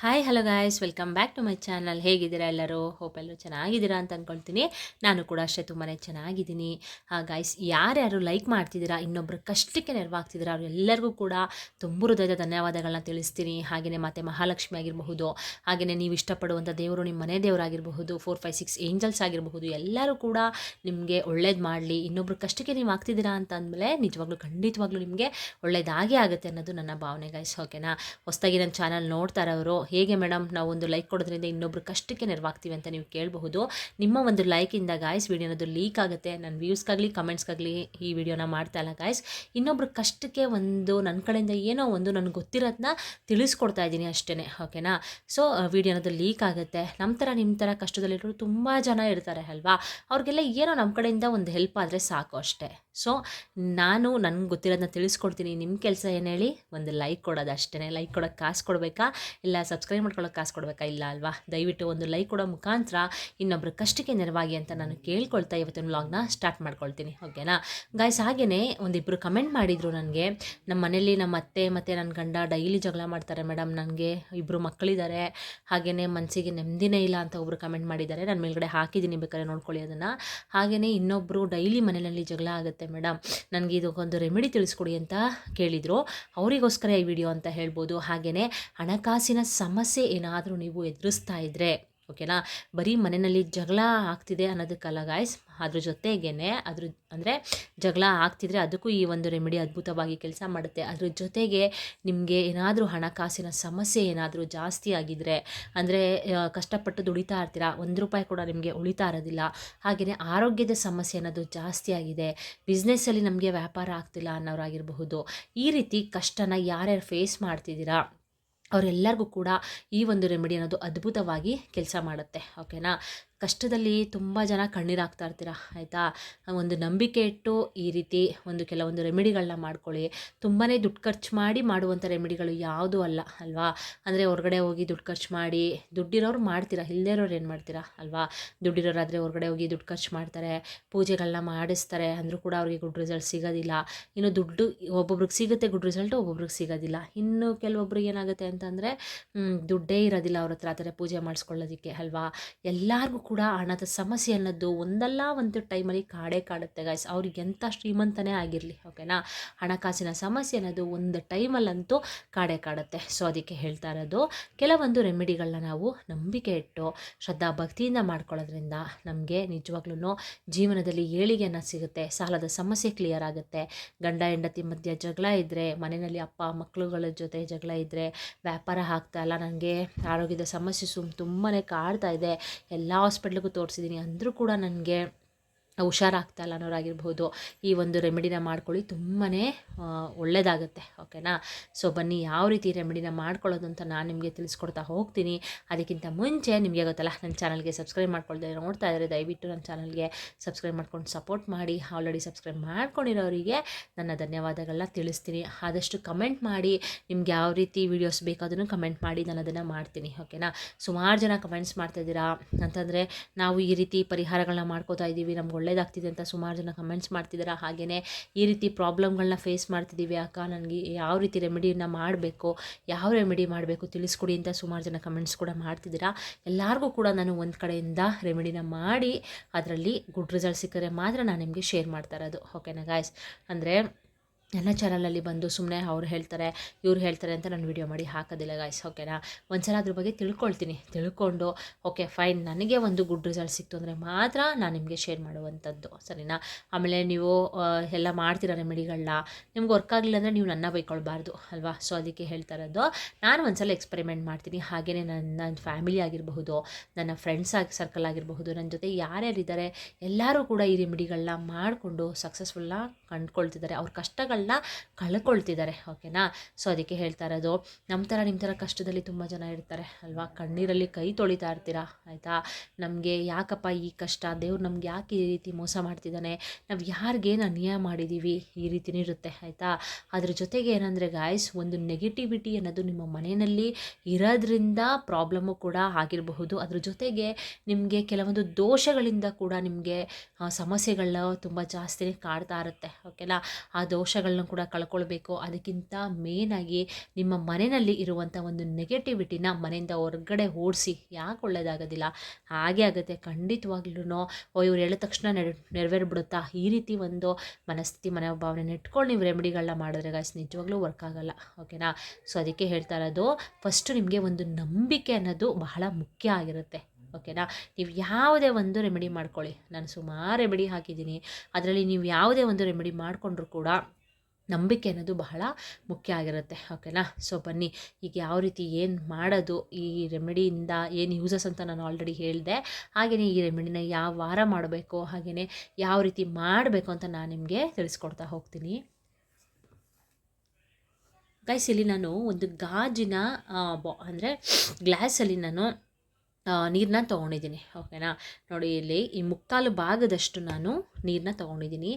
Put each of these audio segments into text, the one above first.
Hi hello guys, welcome back to my channel. ಹೇಗಿದ್ದೀರಾ ಎಲ್ಲರೂ? Hope ಎಲ್ಲರೂ ಚೆನ್ನಾಗಿದ್ದೀರಾ ಅಂತ ಅಂದ್ಕೊಳ್ತೀನಿ. ನಾನು ಕೂಡ ಅಷ್ಟೇ ತುಂಬಾ ಚೆನ್ನಾಗಿದ್ದೀನಿ. ಗಾಯ್ಸ್, ಯಾರ್ಯಾರು ಲೈಕ್ ಮಾಡ್ತಿದ್ದೀರಾ, ಇನ್ನೊಬ್ಬರು ಕಷ್ಟಕ್ಕೆ ನೆರವಾಗ್ತಿದ್ದೀರಾ, ಅವರೆಲ್ಲರಿಗೂ ಕೂಡ ತುಂಬ ಹೃದಯದ ಧನ್ಯವಾದಗಳನ್ನ ತಿಳಿಸ್ತೀನಿ. ಹಾಗೆಯೇ ಮತ್ತೆ ಮಹಾಲಕ್ಷ್ಮಿ ಆಗಿರಬಹುದು, ಹಾಗೆಯೇ ನೀವು ಇಷ್ಟಪಡುವಂಥ ದೇವರು ನಿಮ್ಮ ಮನೆ ದೇವರಾಗಿರಬಹುದು, 4, 5, 6 ಏಂಜಲ್ಸ್ ಆಗಿರಬಹುದು, ಎಲ್ಲರೂ ಕೂಡ ನಿಮಗೆ ಒಳ್ಳೇದು ಮಾಡಲಿ. ಇನ್ನೊಬ್ಬರು ಕಷ್ಟಕ್ಕೆ ನೀವು ಆಗ್ತಿದ್ದೀರಾ ಅಂತ ಅಂದಮೇಲೆ ನಿಜವಾಗ್ಲೂ ಖಂಡಿತವಾಗ್ಲೂ ನಿಮಗೆ ಒಳ್ಳೇದಾಗೇ ಆಗುತ್ತೆ ಅನ್ನೋದು ನನ್ನ ಭಾವನೆ ಗಾಯ್ಸ್. ಓಕೆನಾ? ಹೊಸದಾಗಿ ನನ್ನ ಚಾನಲ್ ನೋಡ್ತಾ ಇರೋರು, ಹೇಗೆ ಮೇಡಮ್ ನಾವು ಒಂದು ಲೈಕ್ ಕೊಡೋದ್ರಿಂದ ಇನ್ನೊಬ್ರು ಕಷ್ಟಕ್ಕೆ ನೆರವಾಗ್ತೀವಿ ಅಂತ ನೀವು ಕೇಳಬಹುದು. ನಿಮ್ಮ ಒಂದು ಲೈಕಿಂದ ಗಾಯ್ಸ್ ವಿಡಿಯೋನದು ಲೀಕ್ ಆಗುತ್ತೆ. ನನ್ನ ವ್ಯೂಸ್ಗಾಗಲಿ ಕಮೆಂಟ್ಸ್ಗಾಗಲಿ ಈ ವಿಡಿಯೋನ ಮಾಡ್ತಾ ಇಲ್ಲ ಗಾಯ್ಸ್. ಇನ್ನೊಬ್ರು ಕಷ್ಟಕ್ಕೆ ಒಂದು ನನ್ನ ಕಡೆಯಿಂದ ಏನೋ ಒಂದು ನನಗೆ ಗೊತ್ತಿರೋದನ್ನ ತಿಳಿಸ್ಕೊಡ್ತಾ ಇದ್ದೀನಿ ಅಷ್ಟೇ. ಓಕೆನಾ? ಸೊ ವಿಡಿಯೋನದು ಲೀಕ್ ಆಗುತ್ತೆ. ನಮ್ಮ ಥರ ನಿಮ್ಮ ಥರ ಕಷ್ಟದಲ್ಲಿರೋರು ತುಂಬ ಜನ ಇರ್ತಾರೆ ಅಲ್ವಾ? ಅವ್ರಿಗೆಲ್ಲ ಏನೋ ನಮ್ಮ ಕಡೆಯಿಂದ ಒಂದು ಹೆಲ್ಪ್ ಆದರೆ ಸಾಕು ಅಷ್ಟೇ. ಸೊ ನಾನು ನನಗೆ ಗೊತ್ತಿರೋದನ್ನ ತಿಳಿಸ್ಕೊಡ್ತೀನಿ. ನಿಮ್ಮ ಕೆಲಸ ಏನು ಹೇಳಿ? ಒಂದು ಲೈಕ್ ಕೊಡೋದು ಅಷ್ಟೇ. ಲೈಕ್ ಕೊಡೋಕ್ಕೆ ಕಾಸು ಕೊಡಬೇಕಾ, ಇಲ್ಲ ಸಬ್ಸ್ಕ್ರೈಬ್ ಮಾಡ್ಕೊಳ್ಳೋಕೆ ಕಾಸು ಕೊಡಬೇಕಾ? ಇಲ್ಲ ಅಲ್ವಾ? ದಯವಿಟ್ಟು ಒಂದು ಲೈಕ್ ಕೊಡೋ ಮುಖಾಂತರ ಇನ್ನೊಬ್ಬರು ಕಷ್ಟಕ್ಕೆ ನೆರವಾಗಿ ಅಂತ ನಾನು ಕೇಳ್ಕೊಳ್ತಾ ಇವತ್ತಿನ ವ್ಲಾಗ್ನ ಸ್ಟಾರ್ಟ್ ಮಾಡ್ಕೊಳ್ತೀನಿ. ಓಕೆನಾ ಗಾಯ್ಸ್? ಹಾಗೆಯೇ ಒಂದಿಬ್ಬರು ಕಮೆಂಟ್ ಮಾಡಿದರು ನನಗೆ, ನಮ್ಮ ಮನೇಲಿ ನಮ್ಮ ಅತ್ತೆ ಮತ್ತು ನನ್ನ ಗಂಡ ಡೈಲಿ ಜಗಳ ಮಾಡ್ತಾರೆ ಮೇಡಮ್, ನನಗೆ ಇಬ್ಬರು ಮಕ್ಕಳಿದ್ದಾರೆ, ಹಾಗೆಯೇ ಮನಸ್ಸಿಗೆ ನೆಮ್ಮದಿನೇ ಇಲ್ಲ ಅಂತ ಒಬ್ಬರು ಕಮೆಂಟ್ ಮಾಡಿದ್ದಾರೆ. ನಾನು ಮೇಲ್ಗಡೆ ಹಾಕಿದ್ದೀನಿ, ಬೇಕಾದ್ರೆ ನೋಡ್ಕೊಳ್ಳಿ ಅದನ್ನು. ಹಾಗೆಯೇ ಇನ್ನೊಬ್ಬರು ಡೈಲಿ ಮನೆಯಲ್ಲಿ ಜಗಳ ಆಗುತ್ತೆ ಮೇಡಮ್, ನನಗೆ ಇದಕ್ಕೊಂದು ರೆಮಿಡಿ ತಿಳಿಸ್ಕೊಡಿ ಅಂತ ಕೇಳಿದರು. ಅವರಿಗೋಸ್ಕರ ಈ ವಿಡಿಯೋ ಅಂತ ಹೇಳ್ಬೋದು. ಹಾಗೆಯೇ ಹಣಕಾಸಿನ ಸಮಸ್ಯೆ ಏನಾದರೂ ನೀವು ಎದುರಿಸ್ತಾ ಇದ್ದರೆ, ಓಕೆನಾ, ಬರೀ ಮನೆಯಲ್ಲಿ ಜಗಳ ಆಗ್ತಿದೆ ಅನ್ನೋದಕ್ಕಲ್ಲ ಗಾಯ್ಸ್, ಅದ್ರ ಜೊತೆಗೇ ಅಂದರೆ ಜಗಳ ಆಗ್ತಿದ್ರೆ ಅದಕ್ಕೂ ಈ ಒಂದು ರೆಮಿಡಿ ಅದ್ಭುತವಾಗಿ ಕೆಲಸ ಮಾಡುತ್ತೆ. ಅದ್ರ ಜೊತೆಗೆ ನಿಮಗೆ ಏನಾದರೂ ಹಣಕಾಸಿನ ಸಮಸ್ಯೆ ಏನಾದರೂ ಜಾಸ್ತಿ ಆಗಿದ್ದರೆ, ಅಂದರೆ ಕಷ್ಟಪಟ್ಟು ದುಡಿತಾ ಇರ್ತೀರಾ, ₹1 ಕೂಡ ನಿಮಗೆ ಉಳಿತಾ ಇರೋದಿಲ್ಲ, ಹಾಗೆಯೇ ಆರೋಗ್ಯದ ಸಮಸ್ಯೆ ಅನ್ನೋದು ಜಾಸ್ತಿ ಆಗಿದೆ, ಬಿಸ್ನೆಸ್ಸಲ್ಲಿ ನಮಗೆ ವ್ಯಾಪಾರ ಆಗ್ತಿಲ್ಲ ಅನ್ನೋರಾಗಿರಬಹುದು, ಈ ರೀತಿ ಕಷ್ಟನ ಯಾರ್ಯಾರು ಫೇಸ್ ಮಾಡ್ತಿದ್ದೀರಾ ಅವರೆಲ್ಲರಿಗೂ ಕೂಡ ಈ ಒಂದು ರೆಮಿಡಿ ಅನ್ನೋದು ಅದ್ಭುತವಾಗಿ ಕೆಲಸ ಮಾಡುತ್ತೆ. ಓಕೆನಾ? ಕಷ್ಟದಲ್ಲಿ ತುಂಬ ಜನ ಕಣ್ಣೀರಾಗ್ತಾ ಇರ್ತೀರ, ಆಯಿತಾ? ಒಂದು ನಂಬಿಕೆ ಇಟ್ಟು ಈ ರೀತಿ ಕೆಲವೊಂದು ರೆಮಿಡಿಗಳನ್ನ ಮಾಡ್ಕೊಳ್ಳಿ. ತುಂಬಾ ದುಡ್ಡು ಖರ್ಚು ಮಾಡಿ ಮಾಡುವಂಥ ರೆಮಿಡಿಗಳು ಯಾವುದೂ ಅಲ್ಲ ಅಲ್ವಾ? ಅಂದರೆ ಹೊರಗಡೆ ಹೋಗಿ ದುಡ್ಡು ಖರ್ಚು ಮಾಡಿ, ದುಡ್ಡಿರೋರು ಮಾಡ್ತೀರಾ, ಇಲ್ಲದೇ ಇರೋರು ಏನು ಮಾಡ್ತೀರಾ ಅಲ್ವಾ? ದುಡ್ಡಿರೋರಾದರೆ ಹೊರಗಡೆ ಹೋಗಿ ದುಡ್ಡು ಖರ್ಚು ಮಾಡ್ತಾರೆ, ಪೂಜೆಗಳನ್ನ ಮಾಡಿಸ್ತಾರೆ, ಅಂದರೂ ಕೂಡ ಅವ್ರಿಗೆ ಗುಡ್ ರಿಸಲ್ಟ್ ಸಿಗೋದಿಲ್ಲ. ಇನ್ನು ದುಡ್ಡು ಒಬ್ಬೊಬ್ರಿಗೆ ಸಿಗುತ್ತೆ ಗುಡ್ ರಿಸಲ್ಟು, ಒಬ್ಬೊಬ್ರಿಗೆ ಸಿಗೋದಿಲ್ಲ. ಇನ್ನು ಕೆಲವೊಬ್ರಿಗೆ ಏನಾಗುತ್ತೆ ಅಂತಂದರೆ ದುಡ್ಡೇ ಇರೋದಿಲ್ಲ ಅವ್ರ ಹತ್ರ ಆ ಥರ ಪೂಜೆ ಮಾಡಿಸ್ಕೊಳ್ಳೋದಕ್ಕೆ ಅಲ್ವಾ? ಎಲ್ಲರಿಗೂ ಕೂಡ ಹಣದ ಸಮಸ್ಯೆ ಅನ್ನೋದು ಒಂದಲ್ಲ ಒಂದು ಟೈಮಲ್ಲಿ ಕಾಡುತ್ತೆ ಗಾಯ್ಸ್, ಅವ್ರಿಗೆ ಎಂಥ ಶ್ರೀಮಂತನೇ ಆಗಿರಲಿ. ಓಕೆನಾ? ಹಣಕಾಸಿನ ಸಮಸ್ಯೆ ಅನ್ನೋದು ಒಂದು ಟೈಮಲ್ಲಂತೂ ಕಾಡುತ್ತೆ. ಸೊ ಅದಕ್ಕೆ ಹೇಳ್ತಾ ಇರೋದು, ಕೆಲವೊಂದು ರೆಮಿಡಿಗಳನ್ನ ನಾವು ನಂಬಿಕೆ ಇಟ್ಟು ಶ್ರದ್ಧಾ ಭಕ್ತಿಯಿಂದ ಮಾಡ್ಕೊಳ್ಳೋದ್ರಿಂದ ನಮಗೆ ನಿಜವಾಗ್ಲೂ ಜೀವನದಲ್ಲಿ ಏಳಿಗೆ ಅನ್ನೋದು ಸಿಗುತ್ತೆ. ಸಾಲದ ಸಮಸ್ಯೆ ಕ್ಲಿಯರ್ ಆಗುತ್ತೆ. ಗಂಡ ಹೆಂಡತಿ ಮಧ್ಯೆ ಜಗಳ ಇದ್ದರೆ, ಮನೆಯಲ್ಲಿ ಅಪ್ಪ ಮಕ್ಕಳುಗಳ ಜೊತೆ ಜಗಳ ಇದ್ದರೆ, ವ್ಯಾಪಾರ ಆಗ್ತಾ ಇಲ್ಲ, ನನಗೆ ಆರೋಗ್ಯದ ಸಮಸ್ಯೆ ತುಂಬಾ ಕಾಡ್ತಾ ಇದೆ, ಎಲ್ಲ ಹಾಸ್ಪಿಟ್ಲಿಗೂ ತೋರಿಸಿದ್ದೀನಿ ಅಂದರೂ ಕೂಡ ನನಗೆ ಹುಷಾರಾಗ್ತಾ ಇಲ್ಲ ಅನ್ನೋರಾಗಿರ್ಬೋದು, ಈ ಒಂದು ರೆಮಿಡಿನ ಮಾಡ್ಕೊಳ್ಳಿ, ತುಂಬಾ ಒಳ್ಳೆಯದಾಗುತ್ತೆ. ಓಕೆನಾ? ಸೊ ಬನ್ನಿ ಯಾವ ರೀತಿ ರೆಮಿಡಿನ ಮಾಡ್ಕೊಳ್ಳೋದು ಅಂತ ನಾನು ನಿಮಗೆ ತಿಳಿಸ್ಕೊಡ್ತಾ ಹೋಗ್ತೀನಿ. ಅದಕ್ಕಿಂತ ಮುಂಚೆ ನಿಮಗೆ ಗೊತ್ತಲ್ಲ, ನನ್ನ ಚಾನಲ್ಗೆ ಸಬ್ಸ್ಕ್ರೈಬ್ ಮಾಡ್ಕೊಳ್ದೆ ನೋಡ್ತಾ ಇದ್ದಾರೆ, ದಯವಿಟ್ಟು ನನ್ನ ಚಾನಲ್ಗೆ ಸಬ್ಸ್ಕ್ರೈಬ್ ಮಾಡ್ಕೊಂಡು ಸಪೋರ್ಟ್ ಮಾಡಿ. ಆಲ್ರೆಡಿ ಸಬ್ಸ್ಕ್ರೈಬ್ ಮಾಡ್ಕೊಂಡಿರೋರಿಗೆ ನನ್ನ ಧನ್ಯವಾದಗಳನ್ನ ತಿಳಿಸ್ತೀನಿ. ಆದಷ್ಟು ಕಮೆಂಟ್ ಮಾಡಿ, ನಿಮ್ಗೆ ಯಾವ ರೀತಿ ವೀಡಿಯೋಸ್ ಬೇಕಾದನ್ನು ಕಮೆಂಟ್ ಮಾಡಿ, ನಾನು ಅದನ್ನು ಮಾಡ್ತೀನಿ. ಓಕೆನಾ? ಸುಮಾರು ಜನ ಕಮೆಂಟ್ಸ್ ಮಾಡ್ತಾಯಿದ್ದೀರಾ ಅಂತಂದರೆ, ನಾವು ಈ ರೀತಿ ಪರಿಹಾರಗಳನ್ನ ಮಾಡ್ಕೋತಾ ಇದ್ದೀವಿ, ನಮ್ಗೆ ಒಳ್ಳೇದಾಗ್ತಿದೆ ಅಂತ ಸುಮಾರು ಜನ ಕಮೆಂಟ್ಸ್ ಮಾಡ್ತಿದ್ದೀರಾ. ಹಾಗೆಯೇ ಈ ರೀತಿ ಪ್ರಾಬ್ಲಮ್ಗಳನ್ನ ಫೇಸ್ ಮಾಡ್ತಿದ್ದೀವಿ ಅಕ್ಕ, ನನಗೆ ಯಾವ ರೀತಿ ರೆಮಿಡಿನ ಮಾಡಬೇಕು, ಯಾವ ರೆಮಿಡಿ ಮಾಡಬೇಕು ತಿಳಿಸ್ಕೊಡಿ ಅಂತ ಸುಮಾರು ಜನ ಕಮೆಂಟ್ಸ್ ಕೂಡ ಮಾಡ್ತಿದ್ದೀರಾ. ಎಲ್ಲರಿಗೂ ಕೂಡ ನಾನು ಒಂದು ಕಡೆಯಿಂದ ರೆಮಿಡಿನ ಮಾಡಿ ಅದರಲ್ಲಿ ಗುಡ್ ರಿಸಲ್ಟ್ ಸಿಕ್ಕರೆ ಮಾತ್ರ ನಾನು ನಿಮಗೆ ಶೇರ್ ಮಾಡ್ತಾ ಇರೋದು. ಓಕೆನಾ ಗಾಯ್ಸ್? ಅಂದರೆ ನನ್ನ ಚಾನಲಲ್ಲಿ ಬಂದು ಸುಮ್ಮನೆ ಅವ್ರು ಹೇಳ್ತಾರೆ ಇವ್ರು ಹೇಳ್ತಾರೆ ಅಂತ ನಾನು ವಿಡಿಯೋ ಮಾಡಿ ಹಾಕೋದಿಲ್ಲ ಗಾಯ್ಸ್. ಓಕೆನಾ? ಒಂದ್ಸಲ ಅದ್ರ ಬಗ್ಗೆ ತಿಳ್ಕೊಂಡು ಓಕೆ ಫೈನ್, ನನಗೆ ಒಂದು ಗುಡ್ ರಿಸಲ್ಟ್ ಸಿಕ್ತು ಅಂದರೆ ಮಾತ್ರ ನಾನು ನಿಮಗೆ ಶೇರ್ ಮಾಡುವಂಥದ್ದು, ಸರಿನಾ? ಆಮೇಲೆ ನೀವು ಎಲ್ಲ ಮಾಡ್ತೀರ ರೆಮಿಡಿಗಳನ್ನ, ನಿಮ್ಗೆ ವರ್ಕ್ ಆಗಲಿಲ್ಲ ಅಂದರೆ ನೀವು ನನ್ನ ಬೈಕೊಳ್ಬಾರ್ದು ಅಲ್ವಾ? ಸೊ ಅದಕ್ಕೆ ಹೇಳ್ತಾ ಇರೋದು, ನಾನು ಒಂದ್ಸಲ ಎಕ್ಸ್ಪೆರಿಮೆಂಟ್ ಮಾಡ್ತೀನಿ. ಹಾಗೆಯೇ ನನ್ನ ಫ್ಯಾಮಿಲಿ ಆಗಿರಬಹುದು, ನನ್ನ ಫ್ರೆಂಡ್ಸ್ ಸರ್ಕಲ್ ಆಗಿರಬಹುದು, ನನ್ನ ಜೊತೆ ಯಾರ್ಯಾರಿದ್ದಾರೆ ಎಲ್ಲರೂ ಕೂಡ ಈ ರೆಮಿಡಿಗಳನ್ನ ಮಾಡಿಕೊಂಡು ಸಕ್ಸಸ್ಫುಲ್ನ ಕಂಡುಕೊಳ್ತಿದ್ದಾರೆ, ಅವ್ರ ಕಷ್ಟಗಳನ್ನ ಕಳ್ಕೊಳ್ತಿದ್ದಾರೆ. ಓಕೆನಾ? ಸೊ ಅದಕ್ಕೆ ಹೇಳ್ತಾ ಇರೋದು, ನಿಮ್ಮ ಥರ ಕಷ್ಟದಲ್ಲಿ ತುಂಬ ಜನ ಇರ್ತಾರೆ ಅಲ್ವಾ? ಕಣ್ಣೀರಲ್ಲಿ ಕೈ ತೊಳಿತಾ ಇರ್ತೀರಾ, ಆಯಿತಾ? ನಮಗೆ ಯಾಕಪ್ಪ ಈ ಕಷ್ಟ, ದೇವ್ರು ನಮ್ಗೆ ಯಾಕೆ ಈ ರೀತಿ ಮೋಸ ಮಾಡ್ತಿದ್ದಾನೆ, ನಾವು ಯಾರಿಗೇನು ಅನ್ಯಾಯ ಮಾಡಿದ್ದೀವಿ, ಈ ರೀತಿನೇ ಇರುತ್ತೆ, ಆಯಿತಾ? ಅದ್ರ ಜೊತೆಗೆ ಏನಂದರೆ ಗಾಯ್ಸ್, ಒಂದು ನೆಗೆಟಿವಿಟಿ ಅನ್ನೋದು ನಿಮ್ಮ ಮನೆಯಲ್ಲಿ ಇರೋದ್ರಿಂದ ಪ್ರಾಬ್ಲಮ್ಮು ಕೂಡ ಆಗಿರಬಹುದು. ಅದ್ರ ಜೊತೆಗೆ ನಿಮಗೆ ಕೆಲವೊಂದು ದೋಷಗಳಿಂದ ಕೂಡ ನಿಮಗೆ ಸಮಸ್ಯೆಗಳನ್ನ ತುಂಬ ಜಾಸ್ತಿನೇ ಕಾಡ್ತಾ ಇರುತ್ತೆ ಓಕೆನಾ. ಆ ದೋಷಗಳನ್ನ ಕೂಡ ಕಳ್ಕೊಳ್ಬೇಕು. ಅದಕ್ಕಿಂತ ಮೇನಾಗಿ ನಿಮ್ಮ ಮನೆಯಲ್ಲಿ ಇರುವಂಥ ಒಂದು ನೆಗೆಟಿವಿಟಿನ ಮನೆಯಿಂದ ಹೊರಗಡೆ ಓಡಿಸಿ. ಯಾಕೆ ಒಳ್ಳೆಯದಾಗೋದಿಲ್ಲ? ಹಾಗೆ ಆಗುತ್ತೆ ಖಂಡಿತವಾಗ್ಲೂ. ಇವ್ರು ಹೇಳಿದ ತಕ್ಷಣ ನೆರವೇರ್ಬಿಡುತ್ತಾ? ಈ ರೀತಿ ಒಂದು ಮನಸ್ಥಿತಿ ಮನೋಭಾವನೆ ಇಟ್ಕೊಂಡು ನೀವು ರೆಮಿಡಿಗಳನ್ನ ಮಾಡಿದ್ರೆ ಗಾಯ್ಸ್ ನಿಜವಾಗ್ಲೂ ವರ್ಕ್ ಆಗಲ್ಲ. ಓಕೆನಾ. ಸೊ ಅದಕ್ಕೆ ಹೇಳ್ತಾ ಇರೋದು, ಫಸ್ಟು ನಿಮಗೆ ಒಂದು ನಂಬಿಕೆ ಅನ್ನೋದು ಬಹಳ ಮುಖ್ಯ ಆಗಿರುತ್ತೆ. ಓಕೆನಾ. ನೀವು ಯಾವುದೇ ಒಂದು ರೆಮಿಡಿ ಮಾಡ್ಕೊಳ್ಳಿ, ನಾನು ಸುಮಾರು ರೆಮಿಡಿ ಹಾಕಿದ್ದೀನಿ, ಅದರಲ್ಲಿ ನೀವು ಯಾವುದೇ ಒಂದು ರೆಮಿಡಿ ಮಾಡಿಕೊಂಡ್ರೂ ಕೂಡ ನಂಬಿಕೆ ಅನ್ನೋದು ಬಹಳ ಮುಖ್ಯ ಆಗಿರುತ್ತೆ. ಓಕೆನಾ. ಸೊ ಬನ್ನಿ, ಈಗ ಯಾವ ರೀತಿ ಏನು ಮಾಡೋದು, ಈ ರೆಮಿಡಿಯಿಂದ ಏನು ಯೂಸಸ್ ಅಂತ ನಾನು ಆಲ್ರೆಡಿ ಹೇಳಿದೆ. ಹಾಗೆಯೇ ಈ ರೆಮಿಡಿನ ಯಾವ ವಾರ ಮಾಡಬೇಕು, ಹಾಗೆಯೇ ಯಾವ ರೀತಿ ಮಾಡಬೇಕು ಅಂತ ನಾನು ನಿಮಗೆ ತಿಳಿಸ್ಕೊಡ್ತಾ ಹೋಗ್ತೀನಿ. ಗೈಸ್, ಇಲ್ಲಿ ನಾನು ಒಂದು ಗಾಜಿನ ಅಂದರೆ ಗ್ಲಾಸಲ್ಲಿ ನಾನು ನೀರನ್ನ ತೊಗೊಂಡಿದ್ದೀನಿ. ಓಕೆನಾ. ನೋಡಿ, ಇಲ್ಲಿ ಈ ಮುಕ್ಕಾಲು ಭಾಗದಷ್ಟು ನಾನು ನೀರನ್ನ ತೊಗೊಂಡಿದ್ದೀನಿ.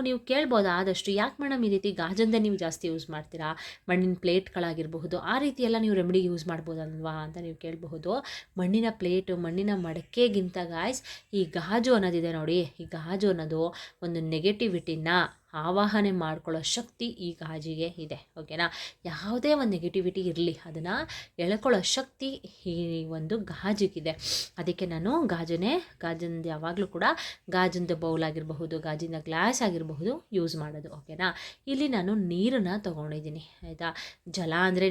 ನೀವು ಕೇಳ್ಬೋದು ಆದಷ್ಟು, ಯಾಕೆ ಮೇಡಮ್ ಈ ರೀತಿ ಗಾಜಂದೇ ನೀವು ಜಾಸ್ತಿ ಯೂಸ್ ಮಾಡ್ತೀರಾ, ಮಣ್ಣಿನ ಪ್ಲೇಟ್ಗಳಾಗಿರಬಹುದು ಆ ರೀತಿ ಎಲ್ಲ ನೀವು ರೆಮಿಡಿಗೆ ಯೂಸ್ ಮಾಡ್ಬೋದಲ್ವಾ ಅಂತ ನೀವು ಕೇಳಬಹುದು. ಮಣ್ಣಿನ ಪ್ಲೇಟು, ಮಣ್ಣಿನ ಮಡಕೆಗಿಂತ ಗಾಯ್ಸ್ ಈ ಗಾಜು ಅನ್ನೋದಿದೆ ನೋಡಿ, ಈ ಗಾಜು ಅನ್ನೋದು ಒಂದು ನೆಗೆಟಿವಿಟಿನ ಆವಾಹನೆ ಮಾಡ್ಕೊಳ್ಳೋ ಶಕ್ತಿ ಈ ಗಾಜಿಗೆ ಇದೆ. ಓಕೆನಾ. ಯಾವುದೇ ಒಂದು ನೆಗೆಟಿವಿಟಿ ಇರಲಿ ಅದನ್ನು ಎಳ್ಕೊಳ್ಳೋ ಶಕ್ತಿ ಈ ಒಂದು ಗಾಜಿಗಿದೆ. ಅದಕ್ಕೆ ನಾನು ಗಾಜಿಂದ ಯಾವಾಗಲೂ ಕೂಡ ಗಾಜಿಂದ ಬೌಲ್ ಆಗಿರಬಹುದು, ಗಾಜಿನ ಗ್ಲಾಸ್ ಆಗಿರಬಹುದು ಯೂಸ್ ಮಾಡೋದು. ಓಕೆನಾ. ಇಲ್ಲಿ ನಾನು ನೀರನ್ನು ತೊಗೊಂಡಿದ್ದೀನಿ. ಆಯಿತಾ. ಜಲ ಅಂದರೆ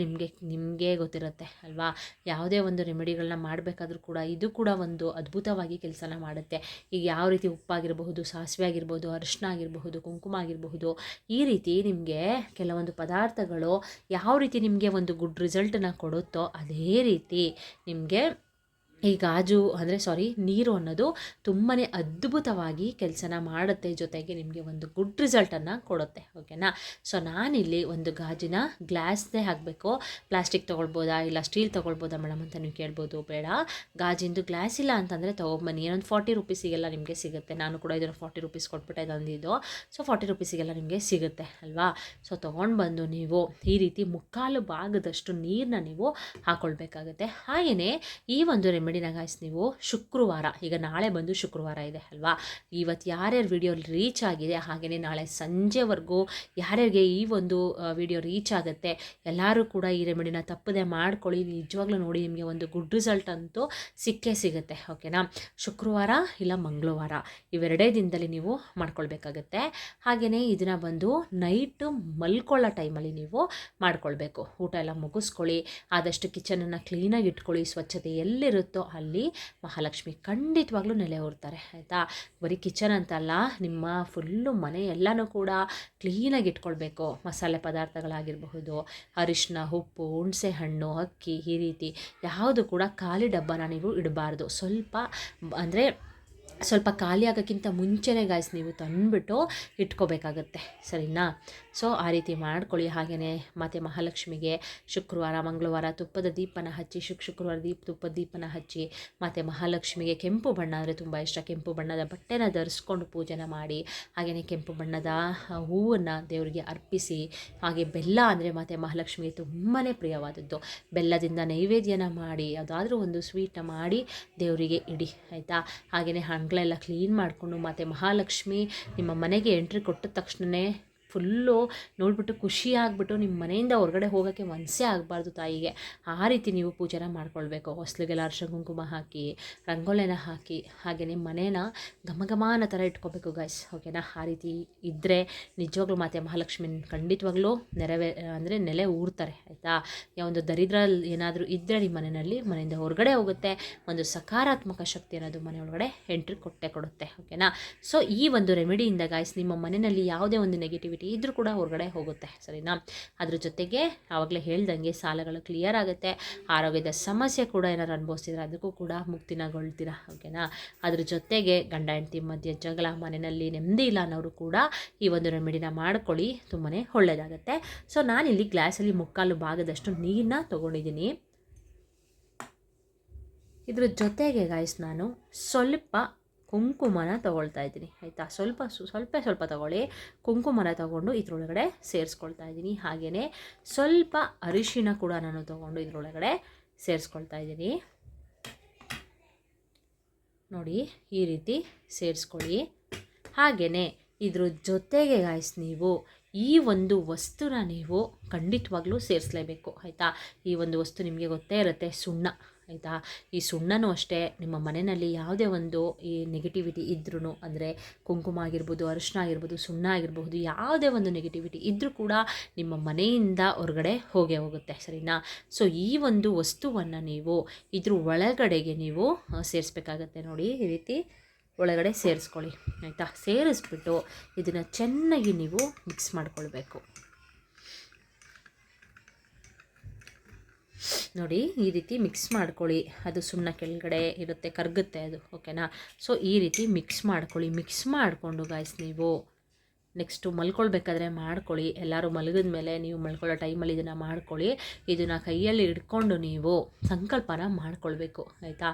ನಿಮಗೆ ಗೊತ್ತಿರುತ್ತೆ ಅಲ್ವಾ. ಯಾವುದೇ ಒಂದು ರೆಮಿಡಿಗಳನ್ನ ಮಾಡಬೇಕಾದ್ರೂ ಕೂಡ ಇದು ಕೂಡ ಒಂದು ಅದ್ಭುತವಾಗಿ ಕೆಲಸನ ಮಾಡುತ್ತೆ. ಈಗ ಯಾವ ರೀತಿ ಉಪ್ಪಾಗಿರಬಹುದು, ಸಾಸಿವೆ ಆಗಿರ್ಬೋದು, ಅರಿಶಿನ ಆಗಿರಬಹುದು, ಕುಂಕುಮ ಆಗಿರಬಹುದು, ಈ ರೀತಿ ನಿಮಗೆ ಕೆಲವೊಂದು ಪದಾರ್ಥಗಳು ಯಾವ ರೀತಿ ನಿಮಗೆ ಒಂದು ಗುಡ್ ರಿಸಲ್ಟನ್ನು ಕೊಡುತ್ತೋ ಅದೇ ರೀತಿ ನಿಮಗೆ ಈ ನೀರು ಅನ್ನೋದು ತುಂಬಾ ಅದ್ಭುತವಾಗಿ ಕೆಲಸನ ಮಾಡುತ್ತೆ, ಜೊತೆಗೆ ನಿಮಗೆ ಒಂದು ಗುಡ್ ರಿಸಲ್ಟನ್ನು ಕೊಡುತ್ತೆ. ಓಕೆನಾ. ಸೊ ನಾನಿಲ್ಲಿ ಒಂದು ಗಾಜಿನ ಗ್ಲಾಸ್ದೇ ಹಾಕಬೇಕು. ಪ್ಲಾಸ್ಟಿಕ್ ತೊಗೊಳ್ಬೋದಾ ಇಲ್ಲ ಸ್ಟೀಲ್ ತೊಗೊಳ್ಬೋದಾ ಮೇಡಮ್ ಅಂತ ನೀವು ಕೇಳ್ಬೋದು. ಬೇಡ, ಗಾಜಿಂದು ಗ್ಲಾಸ್ ಇಲ್ಲ ಅಂತಂದರೆ ತೊಗೊಂಬನ್ನಿ. ಒಂದು 40 ರೂಪೀಸಿಗೆಲ್ಲ ನಿಮಗೆ ಸಿಗುತ್ತೆ. ನಾನು ಕೂಡ ಇದನ್ನು 40 ರೂಪೀಸ್ ಕೊಟ್ಬಿಟ್ಟೆ ತಂದಿದ್ದು. ಸೊ 40 ರೂಪೀಸಿಗೆಲ್ಲ ನಿಮಗೆ ಸಿಗುತ್ತೆ ಅಲ್ವಾ. ಸೊ ತೊಗೊಂಡು ಬಂದು ನೀವು ಈ ರೀತಿ ಮುಕ್ಕಾಲು ಭಾಗದಷ್ಟು ನೀರನ್ನ ನೀವು ಹಾಕ್ಕೊಳ್ಬೇಕಾಗುತ್ತೆ. ಹಾಗೆಯೇ ಈ ಒಂದು ರೆಮಿಡಿನ ಗಾಯ್ಸ್ ನೀವು ಶುಕ್ರವಾರ, ಈಗ ನಾಳೆ ಬಂದು ಶುಕ್ರವಾರ ಇದೆ ಅಲ್ವಾ, ಇವತ್ತು ಯಾರ್ಯಾರು ವಿಡಿಯೋ ರೀಚ್ ಆಗಿದೆ, ಹಾಗೆಯೇ ನಾಳೆ ಸಂಜೆವರೆಗೂ ಯಾರ್ಯಾರಿಗೆ ಈ ಒಂದು ವಿಡಿಯೋ ರೀಚ್ ಆಗುತ್ತೆ ಎಲ್ಲರೂ ಕೂಡ ಈ ರೆಮಿಡಿನ ತಪ್ಪದೆ ಮಾಡ್ಕೊಳ್ಳಿ. ನಿಜವಾಗ್ಲೂ ನೋಡಿ, ನಿಮಗೆ ಒಂದು ಗುಡ್ ರಿಸಲ್ಟ್ ಅಂತೂ ಸಿಕ್ಕೇ ಸಿಗುತ್ತೆ. ಓಕೆನಾ. ಶುಕ್ರವಾರ ಇಲ್ಲ ಮಂಗಳವಾರ ಇವೆರಡೇ ದಿನದಲ್ಲಿ ನೀವು ಮಾಡ್ಕೊಳ್ಬೇಕಾಗತ್ತೆ. ಹಾಗೆಯೇ ಇದನ್ನು ಬಂದು ನೈಟು ಮಲ್ಕೊಳ್ಳೋ ಟೈಮಲ್ಲಿ ನೀವು ಮಾಡ್ಕೊಳ್ಬೇಕು. ಊಟ ಎಲ್ಲ ಮುಗಿಸ್ಕೊಳ್ಳಿ, ಆದಷ್ಟು ಕಿಚನನ್ನು ಕ್ಲೀನಾಗಿ ಇಟ್ಕೊಳ್ಳಿ. ಸ್ವಚ್ಛತೆ ಎಲ್ಲಿರುತ್ತೋ ಅಲ್ಲಿ ಮಹಾಲಕ್ಷ್ಮಿ ಖಂಡಿತವಾಗ್ಲೂ ನೆಲೆ ಊರ್ತಾರೆ. ಆಯಿತಾ. ಬರೀ ಕಿಚನ್ ಅಂತಲ್ಲ, ನಿಮ್ಮ ಫುಲ್ಲು ಮನೆ ಎಲ್ಲನೂ ಕೂಡ ಕ್ಲೀನಾಗಿ ಇಟ್ಕೊಳ್ಬೇಕು. ಮಸಾಲೆ ಪದಾರ್ಥಗಳಾಗಿರಬಹುದು, ಅರಿಶಿನ, ಉಪ್ಪು, ಹುಣಸೆ ಹಣ್ಣು, ಅಕ್ಕಿ, ಈ ರೀತಿ ಯಾವುದು ಕೂಡ ಖಾಲಿ ಡಬ್ಬನ ನೀವು ಇಡಬಾರ್ದು. ಸ್ವಲ್ಪ ಖಾಲಿ ಆಗೋಕ್ಕಿಂತ ಮುಂಚೆನೇ ಗಾಯ್ಸ್ ನೀವು ತಂದುಬಿಟ್ಟು ಇಟ್ಕೋಬೇಕಾಗತ್ತೆ. ಸರಿನಾ. ಸೊ ಆ ರೀತಿ ಮಾಡ್ಕೊಳ್ಳಿ. ಹಾಗೆಯೇ ಮತ್ತು ಮಹಾಲಕ್ಷ್ಮಿಗೆ ಶುಕ್ರವಾರ ಮಂಗಳವಾರ ತುಪ್ಪದ ದೀಪನ ಹಚ್ಚಿ, ಶುಕ್ರವಾರ ತುಪ್ಪದ ದೀಪನ ಹಚ್ಚಿ, ಮತ್ತು ಮಹಾಲಕ್ಷ್ಮಿಗೆ ಕೆಂಪು ಬಣ್ಣ ಅಂದರೆ ತುಂಬ ಇಷ್ಟ, ಕೆಂಪು ಬಣ್ಣದ ಬಟ್ಟೆನ ಧರಿಸ್ಕೊಂಡು ಪೂಜೆನ ಮಾಡಿ, ಹಾಗೆಯೇ ಕೆಂಪು ಬಣ್ಣದ ಹೂವನ್ನು ದೇವರಿಗೆ ಅರ್ಪಿಸಿ, ಹಾಗೆ ಬೆಲ್ಲ ಅಂದರೆ ಮತ್ತು ಮಹಾಲಕ್ಷ್ಮಿಗೆ ತುಂಬಾ ಪ್ರಿಯವಾದದ್ದು. ಬೆಲ್ಲದಿಂದ ನೈವೇದ್ಯನ ಮಾಡಿ ಯಾವುದಾದ್ರೂ ಒಂದು ಸ್ವೀಟನ್ನ ಮಾಡಿ ದೇವರಿಗೆ ಇಡಿ. ಆಯಿತಾ. ಹಾಗೆಯೇ ಅಂಗಳೆಲ್ಲ ಕ್ಲೀನ್ ಮಾಡಿಕೊಂಡು, ಮತ್ತು ಮಹಾಲಕ್ಷ್ಮಿ ನಿಮ್ಮ ಮನೆಗೆ ಎಂಟ್ರಿ ಕೊಟ್ಟ ತಕ್ಷಣವೇ ಫುಲ್ಲು ನೋಡಿಬಿಟ್ಟು ಖುಷಿಯಾಗ್ಬಿಟ್ಟು ನಿಮ್ಮ ಮನೆಯಿಂದ ಹೊರಗಡೆ ಹೋಗೋಕ್ಕೆ ಮನಸ್ಸೇ ಆಗಬಾರ್ದು ತಾಯಿಗೆ. ಆ ರೀತಿ ನೀವು ಪೂಜೆನ ಮಾಡ್ಕೊಳ್ಬೇಕು. ಹೊಸ್ಲಿಗೆಲ್ಲ ಅರಿಶಿನ ಕುಂಕುಮ ಹಾಕಿ, ರಂಗೋಲೆನ ಹಾಕಿ, ಹಾಗೆಯೇ ಮನೇನ ಘಮ ಅನ್ನೋ ಥರ ಇಟ್ಕೋಬೇಕು ಗಾಯ್ಸ್. ಓಕೆನಾ. ಆ ರೀತಿ ಇದ್ದರೆ ನಿಜವಾಗ್ಲೂ ಮತ್ತು ಮಹಾಲಕ್ಷ್ಮಿ ಖಂಡಿತವಾಗ್ಲೂ ನೆಲೆ ಊರ್ತಾರೆ. ಆಯಿತಾ. ಒಂದು ದರಿದ್ರ ಏನಾದರೂ ಇದ್ದರೆ ನಿಮ್ಮ ಮನೆಯಿಂದ ಹೊರಗಡೆ ಹೋಗುತ್ತೆ, ಒಂದು ಸಕಾರಾತ್ಮಕ ಶಕ್ತಿ ಅನ್ನೋದು ಮನೆ ಒಳಗಡೆ ಎಂಟ್ರಿ ಕೊಡುತ್ತೆ. ಓಕೆನಾ. ಸೊ ಈ ಒಂದು ರೆಮಿಡಿಯಿಂದ ಗಾಯ್ಸ್ ನಿಮ್ಮ ಮನೆಯಲ್ಲಿ ಯಾವುದೇ ಒಂದು ನೆಗೆಟಿವಿಟಿ ಇದ್ರೂ ಕೂಡ ಹೊರಗಡೆ ಹೋಗುತ್ತೆ. ಸರಿನಾ. ಅದ್ರ ಜೊತೆಗೆ ಆವಾಗಲೇ ಹೇಳ್ದಂಗೆ ಸಾಲಗಳು ಕ್ಲಿಯರ್ ಆಗುತ್ತೆ. ಆರೋಗ್ಯದ ಸಮಸ್ಯೆ ಕೂಡ ಏನಾದ್ರು ಅನುಭವಿಸಿದ್ರೆ ಅದಕ್ಕೂ ಕೂಡ ಮುಕ್ತಿನಗೊಳ್ತೀರಾ. ಓಕೆನಾ. ಅದ್ರ ಜೊತೆಗೆ ಗಂಡ ಹೆಂಡತಿ ಮಧ್ಯೆ ಜಗಳ, ಮನೆಯಲ್ಲಿ ನೆಮ್ಮದಿ ಇಲ್ಲ ಅನ್ನೋರು ಕೂಡ ಈ ಒಂದು ರೆಮಿಡಿನ ಮಾಡ್ಕೊಳ್ಳಿ, ತುಂಬಾ ಒಳ್ಳೆಯದಾಗುತ್ತೆ. ಸೊ ನಾನಿಲ್ಲಿ ಗ್ಲಾಸಲ್ಲಿ ಮುಕ್ಕಾಲು ಭಾಗದಷ್ಟು ನೀರನ್ನ ತೊಗೊಂಡಿದ್ದೀನಿ. ಇದ್ರ ಜೊತೆಗೆ ಗಾಯ್ಸ್ ನಾನು ಸ್ವಲ್ಪ ಕುಂಕುಮನ ತೊಗೊಳ್ತಾ ಇದ್ದೀನಿ. ಆಯಿತಾ. ಸ್ವಲ್ಪ ತೊಗೊಳ್ಳಿ. ಕುಂಕುಮನ ತೊಗೊಂಡು ಇದರೊಳಗಡೆ ಸೇರಿಸ್ಕೊಳ್ತಾ ಇದ್ದೀನಿ. ಹಾಗೆಯೇ ಸ್ವಲ್ಪ ಅರಿಶಿನ ಕೂಡ ನಾನು ತೊಗೊಂಡು ಇದರೊಳಗಡೆ ಸೇರಿಸ್ಕೊಳ್ತಾ ಇದ್ದೀನಿ. ನೋಡಿ, ಈ ರೀತಿ ಸೇರಿಸ್ಕೊಳ್ಳಿ. ಹಾಗೆಯೇ ಇದ್ರ ಜೊತೆಗೆ ಗಾಯ್ಸ್ ನೀವು ಈ ಒಂದು ವಸ್ತುನ ನೀವು ಖಂಡಿತವಾಗ್ಲೂ ಸೇರಿಸಲೇಬೇಕು ಆಯಿತಾ. ಈ ಒಂದು ವಸ್ತು ನಿಮಗೆ ಗೊತ್ತೇ ಇರುತ್ತೆ, ಸುಣ್ಣ ಆಯಿತಾ. ಈ ಸುಣ್ಣನೂ ಅಷ್ಟೇ, ನಿಮ್ಮ ಮನೆಯಲ್ಲಿ ಯಾವುದೇ ಒಂದು ಈ ನೆಗೆಟಿವಿಟಿ ಇದ್ರೂ, ಅಂದರೆ ಕುಂಕುಮ ಆಗಿರ್ಬೋದು, ಅರಿಶಿನ ಆಗಿರ್ಬೋದು, ಸುಣ್ಣ ಆಗಿರ್ಬೋದು, ಯಾವುದೇ ಒಂದು ನೆಗೆಟಿವಿಟಿ ಇದ್ದರೂ ಕೂಡ ನಿಮ್ಮ ಮನೆಯಿಂದ ಹೊರಗಡೆ ಹೋಗೇ ಹೋಗುತ್ತೆ, ಸರಿನಾ. ಸೊ ಈ ಒಂದು ವಸ್ತುವನ್ನು ನೀವು ಇದ್ರ ಒಳಗಡೆಗೆ ನೀವು ಸೇರಿಸ್ಬೇಕಾಗತ್ತೆ ನೋಡಿ. ಈ ರೀತಿ ಒಳಗಡೆ ಸೇರಿಸ್ಕೊಳ್ಳಿ ಆಯಿತಾ. ಸೇರಿಸ್ಬಿಟ್ಟು ಇದನ್ನು ಚೆನ್ನಾಗಿ ನೀವು ಮಿಕ್ಸ್ ಮಾಡ್ಕೊಳ್ಬೇಕು ನೋಡಿ. ಈ ರೀತಿ ಮಿಕ್ಸ್ ಮಾಡ್ಕೊಳ್ಳಿ. ಅದು ಸುಣ್ಣ ಕೆಳಗಡೆ ಇರುತ್ತೆ, ಕರಗುತ್ತೆ ಅದು, ಓಕೆನಾ. ಸೊ ಈ ರೀತಿ ಮಿಕ್ಸ್ ಮಾಡ್ಕೊಳ್ಳಿ. ಮಿಕ್ಸ್ ಮಾಡಿಕೊಂಡು ಗಾಯ್ಸ್ ನೀವು ನೆಕ್ಸ್ಟು ಮಲ್ಕೊಳ್ಬೇಕಾದ್ರೆ ಮಾಡ್ಕೊಳ್ಳಿ. ಎಲ್ಲರೂ ಮಲಗಿದ ಮೇಲೆ ನೀವು ಮಲ್ಕೊಳ್ಳೋ ಟೈಮಲ್ಲಿ ಇದನ್ನು ಮಾಡ್ಕೊಳ್ಳಿ. ಇದನ್ನು ಕೈಯಲ್ಲಿ ಹಿಡ್ಕೊಂಡು ನೀವು ಸಂಕಲ್ಪನ ಮಾಡ್ಕೊಳ್ಬೇಕು ಆಯಿತಾ.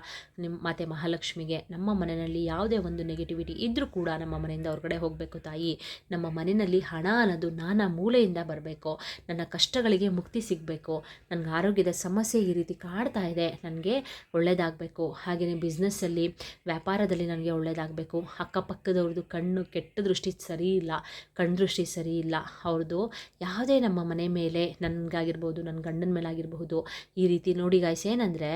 ಮತ್ತು ಮಹಾಲಕ್ಷ್ಮಿಗೆ ನಮ್ಮ ಮನೆಯಲ್ಲಿ ಯಾವುದೇ ಒಂದು ನೆಗೆಟಿವಿಟಿ ಇದ್ದರೂ ಕೂಡ ನಮ್ಮ ಮನೆಯಿಂದ ಹೊರಗಡೆ ಹೋಗಬೇಕು ತಾಯಿ. ನಮ್ಮ ಮನೆಯಲ್ಲಿ ಹಣ ಅನ್ನೋದು ನಾನಾ ಮೂಲೆಯಿಂದ ಬರಬೇಕು. ನನ್ನ ಕಷ್ಟಗಳಿಗೆ ಮುಕ್ತಿ ಸಿಗಬೇಕು. ನನಗೆ ಆರೋಗ್ಯದ ಸಮಸ್ಯೆ ಈ ರೀತಿ ಕಾಡ್ತಾ ಇದೆ, ನನಗೆ ಒಳ್ಳೆಯದಾಗಬೇಕು. ಹಾಗೆಯೇ ಬಿಸ್ನೆಸ್ಸಲ್ಲಿ, ವ್ಯಾಪಾರದಲ್ಲಿ ನನಗೆ ಒಳ್ಳೆಯದಾಗಬೇಕು. ಅಕ್ಕಪಕ್ಕದವ್ರದ್ದು ಕಣ್ಣು ಕೆಟ್ಟ ದೃಷ್ಟಿ ಸರಿ ಇಲ್ಲ, ಕಣ್ದೃಷ್ಟಿ ಸರಿ ಇಲ್ಲ, ಅವ್ರದ್ದು ಯಾವುದೇ ನಮ್ಮ ಮನೆ ಮೇಲೆ, ನನಗಾಗಿರ್ಬೋದು, ನನ್ನ ಗಂಡನ ಮೇಲೆ ಆಗಿರಬಹುದು. ಈ ರೀತಿ ನೋಡಿ ಗಾಯ್ಸ್, ಏನಂದರೆ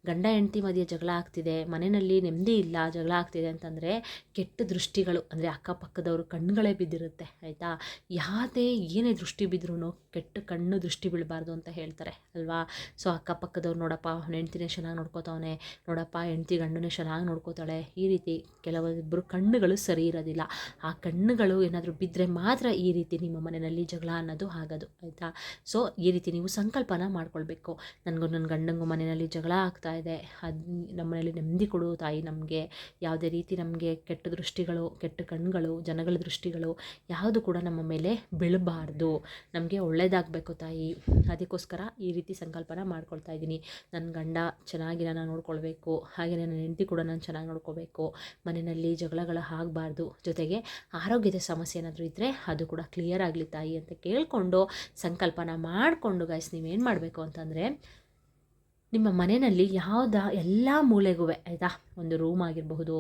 ಗಂಡ ಹೆಂಡತಿ ಮಧ್ಯೆ ಜಗಳ ಆಗ್ತಿದೆ, ಮನೆಯಲ್ಲಿ ನೆಮ್ಮದಿ ಇಲ್ಲ, ಜಗಳ ಆಗ್ತಿದೆ ಅಂತಂದರೆ ಕೆಟ್ಟ ದೃಷ್ಟಿಗಳು, ಅಂದರೆ ಅಕ್ಕಪಕ್ಕದವರು ಕಣ್ಣುಗಳೇ ಬಿದ್ದಿರುತ್ತೆ ಆಯಿತಾ. ಯಾವುದೇ ಏನೇ ದೃಷ್ಟಿ ಬಿದ್ದರೂ ಕೆಟ್ಟ ಕಣ್ಣು ದೃಷ್ಟಿ ಬೀಳಬಾರ್ದು ಅಂತ ಹೇಳ್ತಾರೆ ಅಲ್ವಾ. ಸೊ ಅಕ್ಕಪಕ್ಕದವ್ರು ನೋಡಪ್ಪ ಅವ್ನ ಹೆಂಡ್ತಿನೇ ಚೆನ್ನಾಗಿ ನೋಡ್ಕೋತಾವನೆ, ನೋಡಪ್ಪ ಹೆಂಡ್ತಿ ಗಂಡನೇ ಚೆನ್ನಾಗಿ ನೋಡ್ಕೋತಾಳೆ, ಈ ರೀತಿ ಕೆಲವೊಬ್ಬರು ಕಣ್ಣುಗಳು ಸರಿ ಇರೋದಿಲ್ಲ. ಆ ಕಣ್ಣುಗಳು ಏನಾದರೂ ಬಿದ್ದರೆ ಮಾತ್ರ ಈ ರೀತಿ ನಿಮ್ಮ ಮನೆಯಲ್ಲಿ ಜಗಳ ಅನ್ನೋದು ಆಗೋದು ಆಯಿತಾ. ಸೊ ಈ ರೀತಿ ನೀವು ಸಂಕಲ್ಪನ ಮಾಡ್ಕೊಳ್ಬೇಕು. ನನಗೂ ನನ್ನ ಗಂಡಂಗೂ ಮನೆಯಲ್ಲಿ ಜಗಳ ಆಗ್ತಾ ಇದೆ, ಅದು ನಮ್ಮ ಮನೆಯಲ್ಲಿ ನೆಮ್ಮದಿ ಕೊಡು ತಾಯಿ. ನಮಗೆ ಯಾವುದೇ ರೀತಿ ನಮಗೆ ಕೆಟ್ಟ ದೃಷ್ಟಿಗಳು, ಕೆಟ್ಟ ಕಣ್ಣುಗಳು, ಜನಗಳ ದೃಷ್ಟಿಗಳು ಯಾವುದು ಕೂಡ ನಮ್ಮ ಮೇಲೆ ಬೀಳಬಾರ್ದು, ನಮಗೆ ಒಳ್ಳೆಯದಾಗಬೇಕು ತಾಯಿ. ಅದಕ್ಕೋಸ್ಕರ ಈ ರೀತಿ ಸಂಕಲ್ಪನ ಮಾಡ್ಕೊಳ್ತಾ ಇದ್ದೀನಿ. ನನ್ನ ಗಂಡ ಚೆನ್ನಾಗಿ ನಾನು ನೋಡ್ಕೊಳ್ಬೇಕು, ಹಾಗೆ ನನ್ನ ಹೆಂಡತಿ ಕೂಡ ನಾನು ಚೆನ್ನಾಗಿ ನೋಡ್ಕೋಬೇಕು, ಮನೆಯಲ್ಲಿ ಜಗಳಗಳು ಆಗಬಾರ್ದು, ಜೊತೆಗೆ ಆರೋಗ್ಯದ ಸಮಸ್ಯೆ ಏನಾದರೂ ಇದ್ದರೆ ಅದು ಕೂಡ ಕ್ಲಿಯರ್ ಆಗಲಿ ತಾಯಿ ಅಂತ ಕೇಳಿಕೊಂಡು ಸಂಕಲ್ಪನ ಮಾಡಿಕೊಂಡು ಗಾಯ್ಸ್ ನೀವೇನು ಮಾಡಬೇಕು ಅಂತಂದರೆ, ನಿಮ್ಮ ಮನೆಯಲ್ಲಿ ಎಲ್ಲ ಮೂಲೆಗೂ ಆಯಿತಾ, ಒಂದು ರೂಮ್ ಆಗಿರಬಹುದು,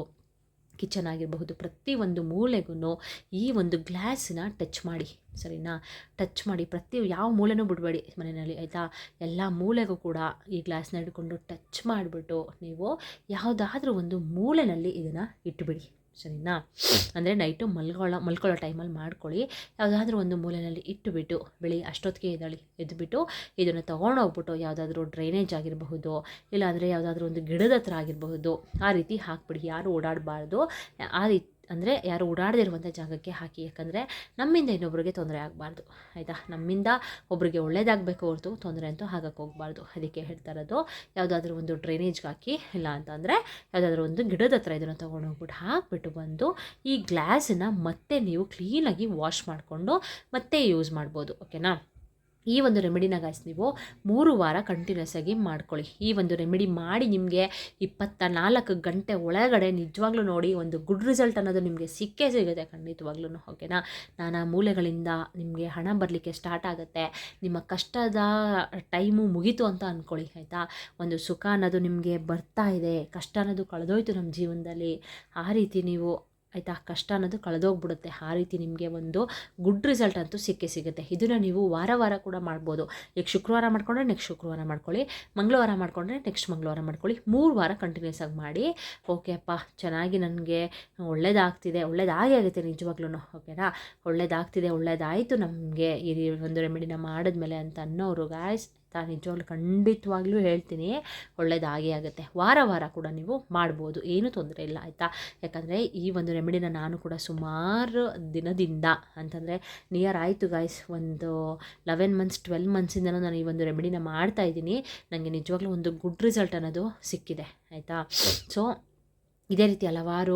ಕಿಚನ್ ಆಗಿರಬಹುದು, ಪ್ರತಿಯೊಂದು ಮೂಲೆಗೂ ಈ ಒಂದು ಗ್ಲಾಸನ್ನ ಟಚ್ ಮಾಡಿ, ಸರಿನಾ. ಟಚ್ ಮಾಡಿ, ಯಾವ ಮೂಲೆನೂ ಬಿಡಬೇಡಿ ಮನೆಯಲ್ಲಿ ಆಯಿತಾ. ಎಲ್ಲ ಮೂಲೆಗೂ ಕೂಡ ಈ ಗ್ಲಾಸ್ನ ಹಿಡ್ಕೊಂಡು ಟಚ್ ಮಾಡಿಬಿಟ್ಟು ನೀವು ಯಾವುದಾದ್ರೂ ಒಂದು ಮೂಲೆಯಲ್ಲಿ ಇದನ್ನು ಇಟ್ಟುಬಿಡಿ, ಸರಿನಾ. ಅಂದರೆ ನೈಟು ಮಲ್ಕೊಳ್ಳೋ ಟೈಮಲ್ಲಿ ಮಾಡ್ಕೊಳ್ಳಿ. ಯಾವುದಾದ್ರೂ ಒಂದು ಮೂಲೆಯಲ್ಲಿ ಇಟ್ಟುಬಿಟ್ಟು ಬೆಳಿಗ್ಗೆ ಅಷ್ಟೊತ್ತಿಗೆ ಎದ್ದುಬಿಟ್ಟು ಇದನ್ನು ತೊಗೊಂಡೋಗ್ಬಿಟ್ಟು ಯಾವುದಾದ್ರೂ ಡ್ರೈನೇಜ್ ಆಗಿರಬಹುದು, ಇಲ್ಲಾಂದರೆ ಯಾವುದಾದ್ರೂ ಒಂದು ಗಿಡದ ಹತ್ರ ಆಗಿರಬಹುದು, ಆ ರೀತಿ ಹಾಕ್ಬಿಡಿ. ಯಾರು ಓಡಾಡಬಾರ್ದು, ಆ ರೀತಿ ಅಂದರೆ ಯಾರು ಓಡಾಡದೇ ಇರುವಂಥ ಜಾಗಕ್ಕೆ ಹಾಕಿ. ಯಾಕಂದರೆ ನಮ್ಮಿಂದ ಇನ್ನೊಬ್ರಿಗೆ ತೊಂದರೆ ಆಗಬಾರ್ದು ಆಯಿತಾ. ನಮ್ಮಿಂದ ಒಬ್ರಿಗೆ ಒಳ್ಳೇದಾಗಬೇಕು ಹೊರತು ತೊಂದರೆ ಅಂತೂ ಆಗಕ್ಕೆ ಹೋಗಬಾರ್ದು. ಅದಕ್ಕೆ ಹೇಳ್ತಾ ಇರೋದು, ಯಾವುದಾದ್ರೂ ಒಂದು ಡ್ರೈನೇಜ್ಗೆ ಹಾಕಿ, ಇಲ್ಲ ಅಂತಂದರೆ ಯಾವುದಾದ್ರೂ ಒಂದು ಗಿಡದ ಹತ್ರ ಇದನ್ನು ತೊಗೊಂಡೋಗ್ಬಿಟ್ಟು ಹಾಕ್ಬಿಟ್ಟು ಬಂದು ಈ ಗ್ಲಾಸನ್ನು ಮತ್ತೆ ನೀವು ಕ್ಲೀನಾಗಿ ವಾಶ್ ಮಾಡಿಕೊಂಡು ಮತ್ತೆ ಯೂಸ್ ಮಾಡ್ಬೋದು, ಓಕೆನಾ. ಈ ಒಂದು ರೆಮಿಡಿನ ಗಾಯ್ಸ್ ನೀವು 3 ವಾರ ಕಂಟಿನ್ಯೂಸ್ ಆಗಿ ಮಾಡ್ಕೊಳ್ಳಿ. ಈ ಒಂದು ರೆಮಿಡಿ ಮಾಡಿ ನಿಮಗೆ 24 ಗಂಟೆ ಒಳಗಡೆ ನಿಜವಾಗ್ಲೂ ನೋಡಿ ಒಂದು ಗುಡ್ ರಿಸಲ್ಟ್ ಅನ್ನೋದು ನಿಮಗೆ ಸಿಕ್ಕೇ ಸಿಗುತ್ತೆ ಖಂಡಿತವಾಗ್ಲೂ, ಓಕೆನಾ. ನಾನಾ ಮೂಲೆಗಳಿಂದ ನಿಮಗೆ ಹಣ ಬರಲಿಕ್ಕೆ ಸ್ಟಾರ್ಟ್ ಆಗುತ್ತೆ. ನಿಮ್ಮ ಕಷ್ಟದ ಟೈಮು ಮುಗೀತು ಅಂತ ಅಂದ್ಕೊಳ್ಳಿ ಆಯಿತಾ. ಒಂದು ಸುಖ ಅನ್ನೋದು ನಿಮಗೆ ಬರ್ತಾ ಇದೆ, ಕಷ್ಟ ಅನ್ನೋದು ಕಳೆದೋಯ್ತು ನಮ್ಮ ಜೀವನದಲ್ಲಿ, ಆ ರೀತಿ ನೀವು ಆಯಿತಾ, ಕಷ್ಟ ಅನ್ನೋದು ಕಳೆದೋಗ್ಬಿಡುತ್ತೆ. ಆ ರೀತಿ ನಿಮಗೆ ಒಂದು ಗುಡ್ ರಿಸಲ್ಟ್ ಅಂತೂ ಸಿಕ್ಕೇ ಸಿಗುತ್ತೆ. ಇದನ್ನು ನೀವು ವಾರ ಕೂಡ ಮಾಡ್ಬೋದು. ಈಗ ಶುಕ್ರವಾರ ಮಾಡಿಕೊಂಡ್ರೆ ನೆಕ್ಸ್ಟ್ ಶುಕ್ರವಾರ ಮಾಡ್ಕೊಳ್ಳಿ, ಮಂಗಳವಾರ ಮಾಡಿಕೊಂಡ್ರೆ ನೆಕ್ಸ್ಟ್ ಮಂಗಳವಾರ ಮಾಡ್ಕೊಳ್ಳಿ. 3 ವಾರ ಕಂಟಿನ್ಯೂಸ್ ಆಗಿ ಮಾಡಿ. ಓಕೆ ಅಪ್ಪ, ಚೆನ್ನಾಗಿ ನನಗೆ ಒಳ್ಳೇದಾಗ್ತಿದೆ, ಒಳ್ಳೇದಾಗೇ ಆಗುತ್ತೆ ನಿಜವಾಗ್ಲೂ, ಓಕೆನಾ. ಒಳ್ಳೇದಾಯಿತು ನಮಗೆ ಈ ಒಂದು ರೆಮಿಡಿನ ಮಾಡಿದ್ಮೇಲೆ ಅಂತ ಅನ್ನೋರು ಗಾಯ್ಸ್, ನಿಜವಾಗ್ಲೂ ಖಂಡಿತವಾಗ್ಲೂ ಹೇಳ್ತೀನಿ, ಒಳ್ಳೇದಾಗೇ ಆಗುತ್ತೆ. ವಾರ ಕೂಡ ನೀವು ಮಾಡ್ಬೋದು, ಏನೂ ತೊಂದರೆ ಇಲ್ಲ ಆಯಿತಾ. ಯಾಕಂದರೆ ಈ ಒಂದು ರೆಮಿಡಿನ ನಾನು ಕೂಡ ಸುಮಾರು ದಿನದಿಂದ ಅಂತಂದರೆ ನಿಯರ್ ಆಯಿತು ಗಾಯ್ಸ್, ಒಂದು 11 ಮಂತ್ಸ್ 12 ಮಂತ್ಸಿಂದನೂ ನಾನು ಈ ಒಂದು ರೆಮಿಡಿನ ಮಾಡ್ತಾಯಿದ್ದೀನಿ. ನನಗೆ ನಿಜವಾಗ್ಲೂ ಒಂದು ಗುಡ್ ರಿಸಲ್ಟ್ ಅನ್ನೋದು ಸಿಕ್ಕಿದೆ ಆಯಿತಾ. ಸೊ ಇದೇ ರೀತಿ ಹಲವಾರು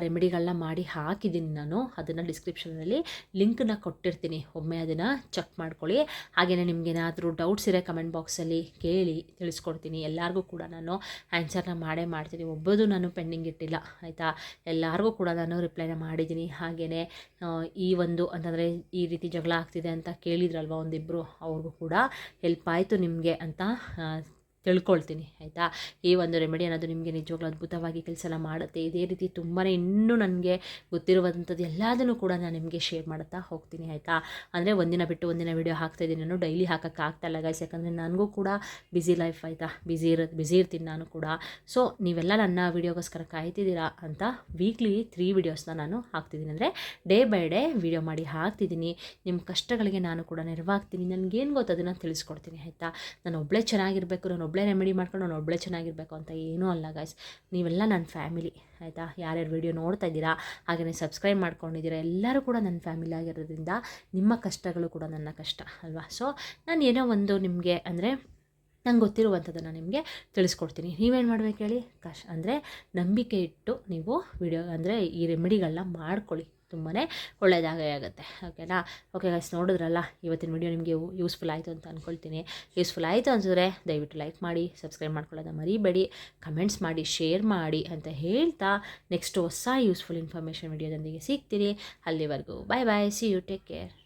ರೆಮಿಡಿಗಳನ್ನ ಮಾಡಿ ಹಾಕಿದ್ದೀನಿ ನಾನು, ಅದನ್ನು ಡಿಸ್ಕ್ರಿಪ್ಷನಲ್ಲಿ ಲಿಂಕನ್ನ ಕೊಟ್ಟಿರ್ತೀನಿ, ಒಮ್ಮೆ ಅದನ್ನು ಚೆಕ್ ಮಾಡ್ಕೊಳ್ಳಿ. ಹಾಗೆಯೇ ನಿಮಗೇನಾದರೂ ಡೌಟ್ಸ್ ಇರೋ ಕಮೆಂಟ್ ಬಾಕ್ಸಲ್ಲಿ ಕೇಳಿ ತಿಳಿಸ್ಕೊಡ್ತೀನಿ. ಎಲ್ಲರಿಗೂ ಕೂಡ ನಾನು ಆನ್ಸರ್ನ ಮಾಡ್ತೀನಿ, ಒಬ್ಬದು ನಾನು ಪೆಂಡಿಂಗ್ ಇಟ್ಟಿಲ್ಲ ಆಯಿತಾ. ಎಲ್ಲರಿಗೂ ಕೂಡ ನಾನು ರಿಪ್ಲೈನ ಮಾಡಿದ್ದೀನಿ. ಹಾಗೆಯೇ ಈ ಒಂದು ಅಂತಂದರೆ ಈ ರೀತಿ ಜಗಳ ಆಗ್ತಿದೆ ಅಂತ ಕೇಳಿದ್ರಲ್ವ ಒಂದಿಬ್ಬರು, ಅವ್ರಿಗೂ ಕೂಡ ಹೆಲ್ಪ್ ಆಯಿತು ನಿಮಗೆ ಅಂತ ತಿಳ್ಕೊಳ್ತೀನಿ ಆಯಿತಾ. ಈ ಒಂದು ರೆಮಿಡಿ ಅನ್ನೋದು ನಿಮಗೆ ನಿಜವಾಗ್ಲೂ ಅದ್ಭುತವಾಗಿ ಕೆಲಸನ ಮಾಡುತ್ತೆ. ಇದೇ ರೀತಿ ತುಂಬಾ ಇನ್ನೂ ನನಗೆ ಗೊತ್ತಿರುವಂಥದ್ದು ಎಲ್ಲದನ್ನು ಕೂಡ ನಾನು ನಿಮಗೆ ಶೇರ್ ಮಾಡ್ತಾ ಹೋಗ್ತೀನಿ ಆಯಿತಾ. ಅಂದರೆ ಒಂದಿನ ಬಿಟ್ಟು ಒಂದಿನ ವೀಡಿಯೋ ಹಾಕ್ತಾಯಿದ್ದೀನಿ, ನಾನು ಡೈಲಿ ಹಾಕೋಕ್ಕಾಗ್ತಾಯಿಲ್ಲ ಗೈಸ್, ಯಾಕಂದರೆ ನನಗೂ ಕೂಡ ಬ್ಯುಸಿ ಲೈಫ್ ಆಯಿತಾ, ಬ್ಯುಸಿ ಇರ್ತೀನಿ ನಾನು ಕೂಡ. ಸೊ ನೀವೆಲ್ಲ ನನ್ನ ವೀಡಿಯೋಗೋಸ್ಕರ ಕಾಯ್ತಿದ್ದೀರಾ ಅಂತ ವೀಕ್ಲಿ 3 ವೀಡಿಯೋಸ್ನ ನಾನು ಹಾಕ್ತಿದ್ದೀನಿ, ಅಂದರೆ ಡೇ ಬೈ ಡೇ ವೀಡಿಯೋ ಮಾಡಿ ಹಾಕ್ತಿದ್ದೀನಿ. ನಿಮ್ಮ ಕಷ್ಟಗಳಿಗೆ ನಾನು ಕೂಡ ನೆರವಾಗ್ತೀನಿ. ನನಗೇನು ಗೊತ್ತು ಅದನ್ನು ತಿಳಿಸ್ಕೊಡ್ತೀನಿ ಆಯಿತಾ. ನಾನು ಒಬ್ಬಳೇ ಚೆನ್ನಾಗಿರಬೇಕು, ನಾನು ಒಬ್ಬಳೇ ರೆಮಿಡಿ ಮಾಡ್ಕೊಂಡು ನಾನು ಒಬ್ಬಳೇ ಚೆನ್ನಾಗಿರಬೇಕು ಅಂತ ಏನೂ ಅಲ್ಲ ಗೈಸ್. ನೀವೆಲ್ಲ ನನ್ನ ಫ್ಯಾಮಿಲಿ ಆಯಿತಾ. ಯಾರ್ಯಾರು ವೀಡಿಯೋ ನೋಡ್ತಾ ಇದ್ದೀರಾ, ಹಾಗೆಯೇ ಸಬ್ಸ್ಕ್ರೈಬ್ ಮಾಡ್ಕೊಂಡಿದ್ದೀರಾ, ಎಲ್ಲರೂ ಕೂಡ ನನ್ನ ಫ್ಯಾಮಿಲಿ ಆಗಿರೋದ್ರಿಂದ ನಿಮ್ಮ ಕಷ್ಟಗಳು ಕೂಡ ನನ್ನ ಕಷ್ಟ ಅಲ್ವಾ. ಸೊ ನಾನು ಏನೋ ಒಂದು ನಿಮಗೆ ಅಂದರೆ ನಂಗೆ ಗೊತ್ತಿರುವಂಥದ್ದನ್ನು ನಿಮಗೆ ತಿಳಿಸ್ಕೊಡ್ತೀನಿ. ನೀವೇನು ಮಾಡ್ಬೇಕು ಹೇಳಿ, ಅಂದರೆ ನಂಬಿಕೆ ಇಟ್ಟು ನೀವು ವಿಡಿಯೋ ಅಂದರೆ ಈ ರೆಮಿಡಿಗಳನ್ನ ಮಾಡ್ಕೊಳ್ಳಿ, ತುಂಬಾ ಒಳ್ಳೆಯದಾಗೇ ಆಗುತ್ತೆ. ಓಕೆನಾ. ಓಕೆ ಗೈಸ್, ನೋಡಿದ್ರಲ್ಲ ಇವತ್ತಿನ ವಿಡಿಯೋ ನಿಮಗೆ ಯೂಸ್ಫುಲ್ ಆಯಿತು ಅಂತ ಅಂದ್ಕೊಳ್ತೀನಿ. ಯೂಸ್ಫುಲ್ ಆಯಿತು ಅನಿಸಿದ್ರೆ ದಯವಿಟ್ಟು ಲೈಕ್ ಮಾಡಿ, ಸಬ್ಸ್ಕ್ರೈಬ್ ಮಾಡ್ಕೊಳ್ಳೋದು ಮರಿಬೇಡಿ, ಕಮೆಂಟ್ಸ್ ಮಾಡಿ, ಶೇರ್ ಮಾಡಿ ಅಂತ ಹೇಳ್ತಾ ನೆಕ್ಸ್ಟ್ ಹೊಸ ಯೂಸ್ಫುಲ್ ಇನ್ಫಾರ್ಮೇಷನ್ ವಿಡಿಯೋದೊಂದಿಗೆ ಸಿಗ್ತೀನಿ. ಅಲ್ಲಿವರೆಗೂ ಬಾಯ್ ಬಾಯ್, ಸಿ ಯು, ಟೇಕ್ ಕೇರ್.